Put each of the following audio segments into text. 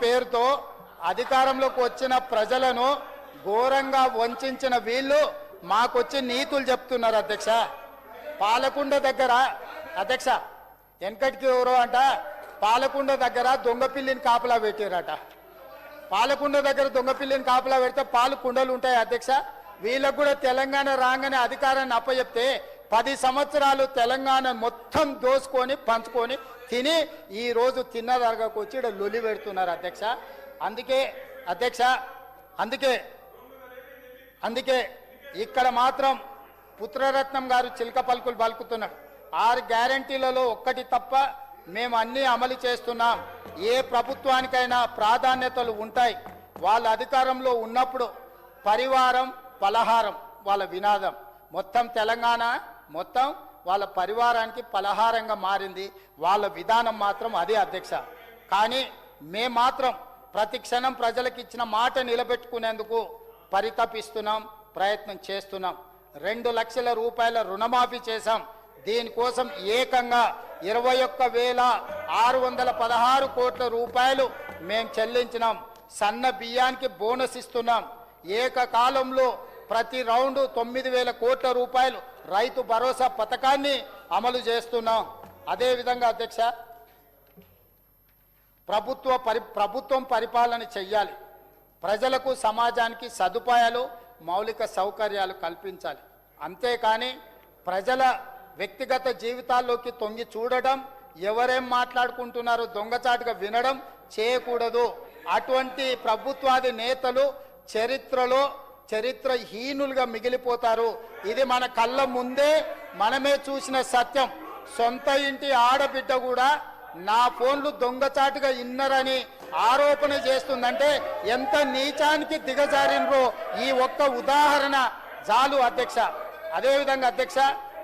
పేరుతో అధికారంలోకి వచ్చిన ప్రజలను ఘోరంగా వంచిన వీళ్ళు మాకొచ్చి నీతులు చెప్తున్నారు అధ్యక్ష. పాలకుండ దగ్గర అధ్యక్ష వెనకటికి ఎవరో అంట పాలకుండ దగ్గర దొంగపిల్లిని కాపలా పెట్టారట. పాలకుండ దగ్గర దొంగపిల్లిని కాపలా పెడితే పాలు కుండలు ఉంటాయి అధ్యక్ష. వీళ్ళకు కూడా తెలంగాణ రాగానే అధికారాన్ని అప్పచెప్తే 10 సంవత్సరాలు తెలంగాణ మొత్తం దోసుకొని పంచుకొని తిని ఈ రోజు తిన్నదరగకు వచ్చి ఇక్కడ లొలి పెడుతున్నారు అధ్యక్ష. అందుకే అధ్యక్ష అందుకే ఇక్కడ మాత్రం పుత్రరత్నం గారు చిలక పలుకులు పలుకుతున్నాడు. 6 గ్యారంటీలలో ఒక్కటి తప్ప మేము అన్నీ అమలు చేస్తున్నాం. ఏ ప్రభుత్వానికైనా ప్రాధాన్యతలు ఉంటాయి. వాళ్ళ అధికారంలో ఉన్నప్పుడు పరివారం పలహారం వాళ్ళ వినాదం. మొత్తం తెలంగాణ మొత్తం వాళ్ళ పరివారానికి పలహారంగా మారింది. వాళ్ళ విధానం మాత్రం అదే అధ్యక్ష. కానీ మేము మాత్రం ప్రతి క్షణం ప్రజలకు ఇచ్చిన మాట నిలబెట్టుకునేందుకు పరితపిస్తున్నాం, ప్రయత్నం చేస్తున్నాం. 2 లక్షల రూపాయల రుణమాఫీ చేశాం. దీనికోసం ఏకంగా 21,616 కోట్ల రూపాయలు మేము చెల్లించినాం. సన్న బియ్యానికి బోనస్ ఇస్తున్నాం. ఏకకాలంలో ప్రతి రౌండ్ 9,000 కోట్ల రూపాయలు రైతు భరోసా పథకాన్ని అమలు చేస్తున్నాం. అదేవిధంగా అధ్యక్ష ప్రభుత్వం పరిపాలన చెయ్యాలి. ప్రజలకు సమాజానికి సదుపాయాలు మౌలిక సౌకర్యాలు కల్పించాలి. అంతేకాని ప్రజల వ్యక్తిగత జీవితాల్లోకి తొంగి చూడడం, ఎవరేం మాట్లాడుకుంటున్నారో దొంగచాటుగా వినడం చేయకూడదు. అటువంటి ప్రభుత్వాది నేతలు చరిత్రహీనులుగా మిగిలిపోతారు. ఇది మన కళ్ళ ముందే మనమే చూసిన సత్యం. సొంత ఇంటి ఆడబిడ్డ కూడా నా ఫోన్లు దొంగచాటుగా ఇన్నరని ఆరోపణ చేస్తుందంటే ఎంత నీచానికి దిగజారినరో ఈ ఒక్క ఉదాహరణ చాలు అధ్యక్ష. అదేవిధంగా అధ్యక్ష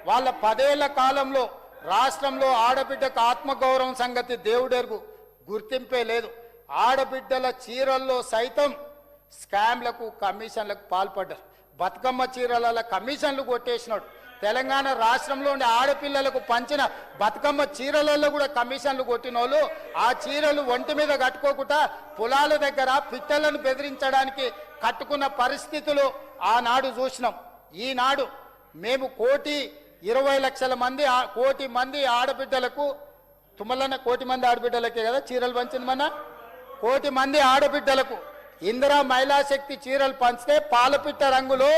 వాళ్ళ 10 ఏళ్ల కాలంలో రాష్ట్రంలో ఆడబిడ్డకు ఆత్మగౌరవం సంగతి దేవుడెరుగు, గుర్తింపే లేదు. ఆడబిడ్డల చీరల్లో సైతం స్కామ్లకు కమిషన్లకు పాల్పడ్డారు. బతుకమ్మ చీరల కమిషన్లు కొట్టేసినాడు. తెలంగాణ రాష్ట్రంలో ఉండే ఆడపిల్లలకు పంచిన బతుకమ్మ చీరలలో కూడా కమిషన్లు కొట్టిన వాళ్ళు ఆ చీరలు ఒంటి మీద కట్టుకోకుండా పొలాల దగ్గర పిట్టలను బెదిరించడానికి కట్టుకున్న పరిస్థితులు ఆనాడు చూసినాం. ఈనాడు మేము 1,20,00,000 మంది ఆడబిడ్డలకు తుమ్మలన్న 1,00,000 మంది ఆడబిడ్డలకే కదా చీరలు పంచింది. మన 1,00,000 మంది ఆడబిడ్డలకు ఇందిరా మహిళా శక్తి చీరలు పంచితే పాలపిట్ట రంగులో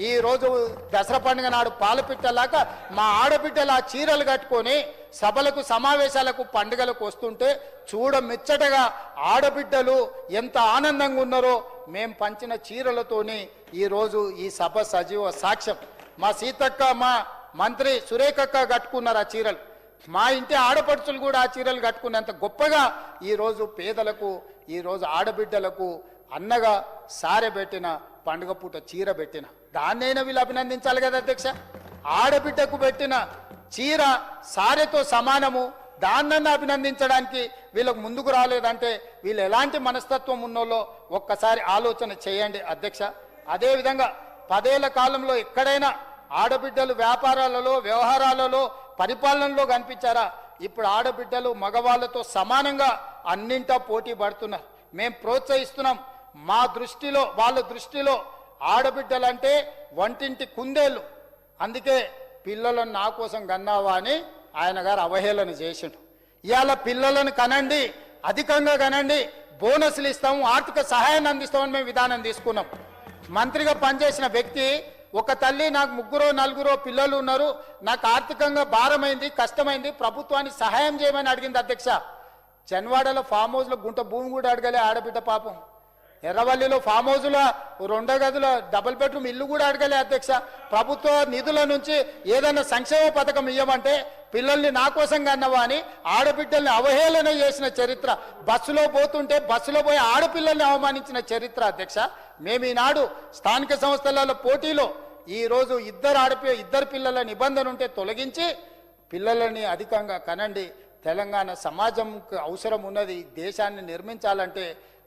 ఈ రోజు దసరా పండుగ నాడు పాలపిట్టలాగా మా ఆడబిడ్డలు ఆ చీరలు కట్టుకొని సభలకు సమావేశాలకు పండుగలకు వస్తుంటే చూడమిచ్చటగా ఆడబిడ్డలు ఎంత ఆనందంగా ఉన్నారో మేము పంచిన చీరలతోని ఈరోజు ఈ సభ సజీవ సాక్ష్యం. మా సీతక్క, మా మంత్రి సురేఖక్క కట్టుకున్నారు ఆ చీరలు. మా ఇంటి ఆడపడుచులు కూడా ఆ చీరలు కట్టుకున్నంత గొప్పగా ఈరోజు పేదలకు, ఈరోజు ఆడబిడ్డలకు అన్నగా సారె పెట్టిన, పండుగ పూట చీర పెట్టిన దాన్నైనా వీళ్ళు అభినందించాలి కదా అధ్యక్ష. ఆడబిడ్డకు పెట్టిన చీర సారెతో సమానము, దాన్నన్నా అభినందించడానికి వీళ్ళకు ముందుకు రాలేదంటే వీళ్ళు ఎలాంటి మనస్తత్వం ఉన్నోళ్ళో ఒక్కసారి ఆలోచన చేయండి అధ్యక్ష. అదేవిధంగా 10 ఏళ్ల కాలంలో ఎక్కడైనా ఆడబిడ్డలు వ్యాపారాలలో, వ్యవహారాలలో, పరిపాలనలో కనిపించారా? ఇప్పుడు ఆడబిడ్డలు మగవాళ్ళతో సమానంగా అన్నింటా పోటీ పడుతున్నారు. మేము ప్రోత్సహిస్తున్నాం. మా దృష్టిలో, వాళ్ళ దృష్టిలో ఆడబిడ్డలంటే వంటింటి కుందేళ్ళు. అందుకే పిల్లలను నా కోసం కన్నావా అని ఆయన గారు అవహేళన చేసిండు. ఇవాళ పిల్లలను కనండి, అధికంగా కనండి, బోనస్లు ఇస్తాము, ఆర్థిక సహాయాన్ని అందిస్తామని మేము విధానం తీసుకున్నాం. మంత్రిగా పనిచేసిన వ్యక్తి ఒక తల్లి, నాకు 3-4 పిల్లలు ఉన్నారు, నాకు ఆర్థికంగా భారమైంది, కష్టమైంది, ప్రభుత్వానికి సహాయం చేయమని అడిగింది అధ్యక్ష. జన్వాడలో ఫామ్ హౌస్లో గుంట భూమి కూడా అడగలే ఆడబిడ్డ పాపం. ఎర్రవల్లిలో ఫామ్ హౌస్లో 2 గదుల డబుల్ బెడ్రూమ్ ఇల్లు కూడా అడగలే అధ్యక్ష. ప్రభుత్వ నిధుల నుంచి ఏదైనా సంక్షేమ పథకం ఇవ్వమంటే పిల్లల్ని నా కోసం కన్నవా అని ఆడబిడ్డల్ని అవహేళన చేసిన చరిత్ర. బస్సులో పోతుంటే బస్సులో పోయి ఆడపిల్లల్ని అవమానించిన చరిత్ర అధ్యక్ష. మేము ఈనాడు స్థానిక సంస్థల పోటీలో ఈరోజు ఇద్దరు పిల్లల నిబంధన ఉంటే తొలగించి పిల్లలని అధికంగా కనండి. తెలంగాణ సమాజంకు అవసరం ఉన్నది. దేశాన్ని నిర్మించాలంటే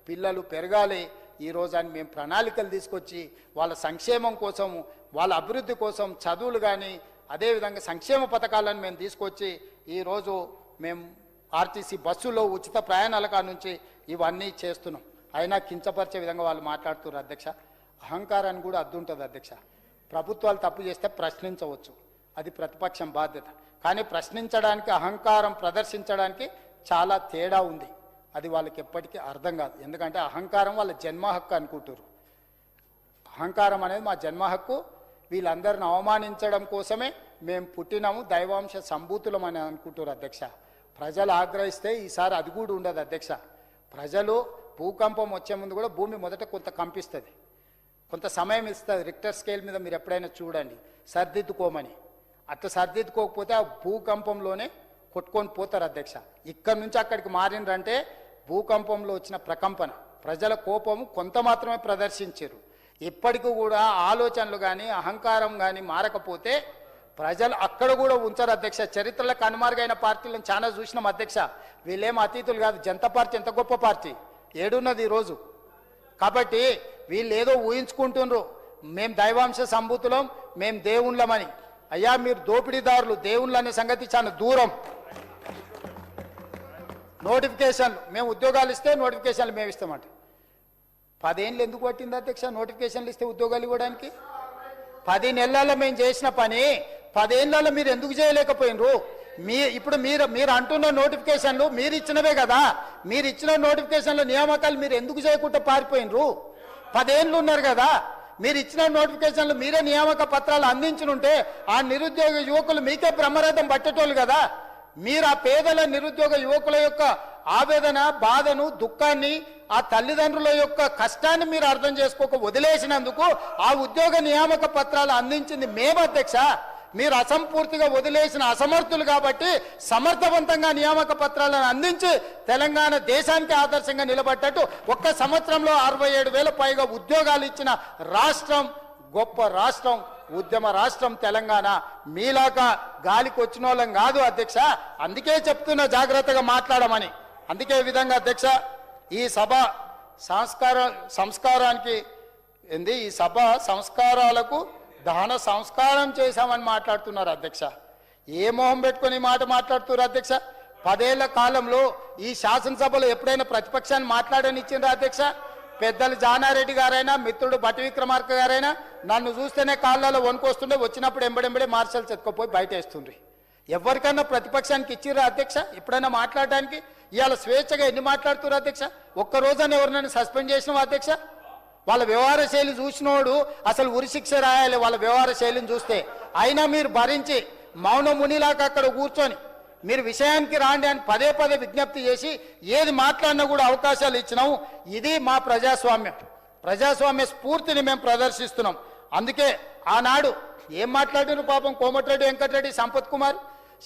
పిల్లలు పెరగాలి. ఈరోజు అని మేము ప్రణాళికలు తీసుకొచ్చి వాళ్ళ సంక్షేమం కోసం, వాళ్ళ అభివృద్ధి కోసం చదువులు కానీ అదేవిధంగా సంక్షేమ పథకాలను మేము తీసుకొచ్చి ఈరోజు మేము ఆర్టీసీ బస్సులో ఉచిత ప్రయాణాల కాడ నుంచి ఇవన్నీ చేస్తున్నాం. అయినా కించపరిచే విధంగా వాళ్ళు మాట్లాడుతున్నారు అధ్యక్ష. అహంకారాన్ని కూడా అద్దుంటుంది అధ్యక్ష. ప్రభుత్వాలు తప్పు చేస్తే ప్రశ్నించవచ్చు, అది ప్రతిపక్షం బాధ్యత. కానీ ప్రశ్నించడానికి, అహంకారం ప్రదర్శించడానికి చాలా తేడా ఉంది. అది వాళ్ళకి ఎప్పటికీ అర్థం కాదు. ఎందుకంటే అహంకారం వాళ్ళ జన్మ హక్కు అనుకుంటారు. అహంకారం అనేది మా జన్మ హక్కు. వీళ్ళందరిని అవమానించడం కోసమే మేము పుట్టినాము, దైవాంశ సంభూతులం అని అనుకుంటారు అధ్యక్ష. ప్రజలు ఆగ్రహిస్తే ఈసారి అది కూడా ఉండదు అధ్యక్ష. ప్రజలు భూకంపం వచ్చే ముందు కూడా భూమి మొదట కొంత కంపిస్తుంది, కొంత సమయం ఇస్తుంది. రిక్టర్ స్కేల్ మీద మీరు ఎప్పుడైనా చూడండి, సర్దిద్దుకోమని. అట్లా సర్దిద్దుకోకపోతే ఆ భూకంపంలోనే కొట్టుకొని పోతారు అధ్యక్ష. ఇక్కడి నుంచి అక్కడికి మారినరంటే భూకంపంలో వచ్చిన ప్రకంపన, ప్రజల కోపము కొంత మాత్రమే ప్రదర్శించారు. ఇప్పటికీ కూడా ఆలోచనలు కానీ అహంకారం కానీ మారకపోతే ప్రజలు అక్కడ కూడా ఉంచారు అధ్యక్ష. చరిత్రలో కనుమరుగైన పార్టీలను చాలా చూసినాం అధ్యక్ష. వీళ్ళేం అతీతులు కాదు. జనతా పార్టీ ఎంత గొప్ప పార్టీ, ఏడున్నది ఈరోజు. కాబట్టి వీళ్ళు ఏదో ఊహించుకుంటున్నారు, మేము దైవాంశ సంభూతులం, మేము దేవుళ్ళమని. అయ్యా మీరు దోపిడీదారులు, దేవుళ్ళు అనే సంగతి చాలా దూరం. నోటిఫికేషన్లు మేము ఉద్యోగాలు ఇస్తే నోటిఫికేషన్లు మేము ఇస్తామంట. 10 ఏళ్ళు ఎందుకు పట్టింది అధ్యక్ష నోటిఫికేషన్లు ఇస్తే ఉద్యోగాలు ఇవ్వడానికి? 10 నెలల్లో మేము చేసిన పని 10 ఏళ్ళలో మీరు ఎందుకు చేయలేకపోయినరు? ఇప్పుడు మీరు అంటున్న నోటిఫికేషన్లు మీరు ఇచ్చినవే కదా. మీరు ఇచ్చిన నోటిఫికేషన్ల నియామకాలు మీరు ఎందుకు చేయకుండా పారిపోయినరు? 10 ఏళ్ళు ఉన్నారు కదా. మీరు ఇచ్చిన నోటిఫికేషన్లు మీరే నియామక పత్రాలు అందించుంటే ఆ నిరుద్యోగ యువకులు మీకే బ్రహ్మరథం పట్టేటోళ్ళు కదా. మీరు ఆ పేదల నిరుద్యోగ యువకుల యొక్క ఆవేదన, బాధను, దుఃఖాన్ని, ఆ తల్లిదండ్రుల యొక్క కష్టాన్ని మీరు అర్థం చేసుకోక వదిలేసినందుకు ఆ ఉద్యోగ నియామక పత్రాలు అందించింది మేము అధ్యక్ష. మీరు అసంపూర్తిగా వదిలేసిన అసమర్థులు కాబట్టి సమర్థవంతంగా నియామక పత్రాలను అందించి తెలంగాణ దేశానికి ఆదర్శంగా నిలబడ్డట్టు ఒక్క సంవత్సరంలో 67,000 పైగా ఉద్యోగాలు ఇచ్చిన రాష్ట్రం, గొప్ప రాష్ట్రం, ఉద్యమ రాష్ట్రం తెలంగాణ. మీలాగా గాలికి వచ్చిన వాళ్ళం కాదు అధ్యక్ష. అందుకే చెప్తున్నా జాగ్రత్తగా మాట్లాడమని. అందుకే ఈ విధంగా అధ్యక్ష ఈ సభ సంస్కారానికి ఏంది, ఈ సభ సంస్కారాలకు దహన సంస్కారం చేశామని మాట్లాడుతున్నారు అధ్యక్ష. ఏ మొహం పెట్టుకుని మాట మాట్లాడుతున్నారు అధ్యక్ష? 10 ఏళ్ల కాలంలో ఈ శాసనసభలో ఎప్పుడైనా ప్రతిపక్షాన్ని మాట్లాడనిచ్చిండ్రా అధ్యక్ష? పెద్దలు జానారెడ్డి గారైనా, మిత్రుడు బట్టి విక్రమార్క గారైనా నన్ను చూస్తేనే కాళ్ళలో వణుకొస్తుండే, వచ్చినప్పుడు ఎంబడెంబడే మార్షల్స్ ఎత్తుకుపోయి బయట వేస్తుండ్రి. ఎవరికన్నా ప్రతిపక్షానికి ఇచ్చిర్రా అధ్యక్ష ఎప్పుడైనా మాట్లాడడానికి? ఇవాళ స్వేచ్ఛగా ఎన్ని మాట్లాడుతున్నారు అధ్యక్ష? ఒక్కరోజని ఎవరినైనా సస్పెండ్ చేసినావా అధ్యక్ష? వాళ్ళ వ్యవహార శైలి చూసినోడు అసలు ఉరిశిక్ష రాయాలి వాళ్ళ వ్యవహార శైలిని చూస్తే. అయినా మీరు భరించి మౌన మునిలాగా అక్కడ కూర్చొని మీరు విషయానికి రాండి అని పదే పదే విజ్ఞప్తి చేసి ఏది మాట్లాడినా కూడా అవకాశాలు ఇచ్చినాము. ఇది మా ప్రజాస్వామ్యం. ప్రజాస్వామ్య స్ఫూర్తిని మేము ప్రదర్శిస్తున్నాం. అందుకే ఆనాడు ఏం మాట్లాడిన పాపం కోమటిరెడ్డి వెంకటరెడ్డి, సంపత్ కుమార్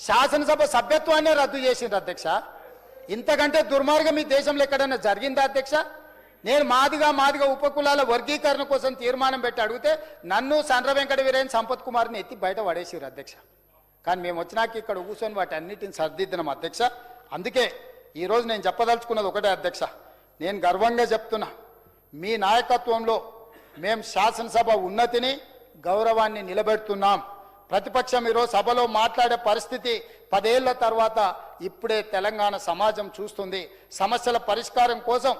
శాసనసభ సభ్యత్వాన్ని రద్దు చేసిండ్రు అధ్యక్ష. ఇంతకంటే దుర్మార్గం ఈ దేశంలో ఎక్కడైనా జరిగిందా అధ్యక్ష? నేను మాదిగా ఉపకులాల వర్గీకరణ కోసం తీర్మానం పెట్టి అడిగితే నన్ను సండ్ర వెంకట వీరయ్య, సంపత్ కుమార్ని ఎత్తి బయట పడేసిరు అధ్యక్ష. కానీ మేము వచ్చినాక ఇక్కడ కూర్చొని వాటి అన్నిటిని సర్దిద్దినాం అధ్యక్ష. అందుకే ఈరోజు నేను చెప్పదలుచుకున్నది ఒకటే అధ్యక్ష. నేను గర్వంగా చెప్తున్నా, మీ నాయకత్వంలో మేము శాసనసభ ఉన్నతిని, గౌరవాన్ని నిలబెడుతున్నాం. ప్రతిపక్షం ఈరోజు సభలో మాట్లాడే పరిస్థితి 10 ఏళ్ల తర్వాత ఇప్పుడే తెలంగాణ సమాజం చూస్తుంది. సమస్యల పరిష్కారం కోసం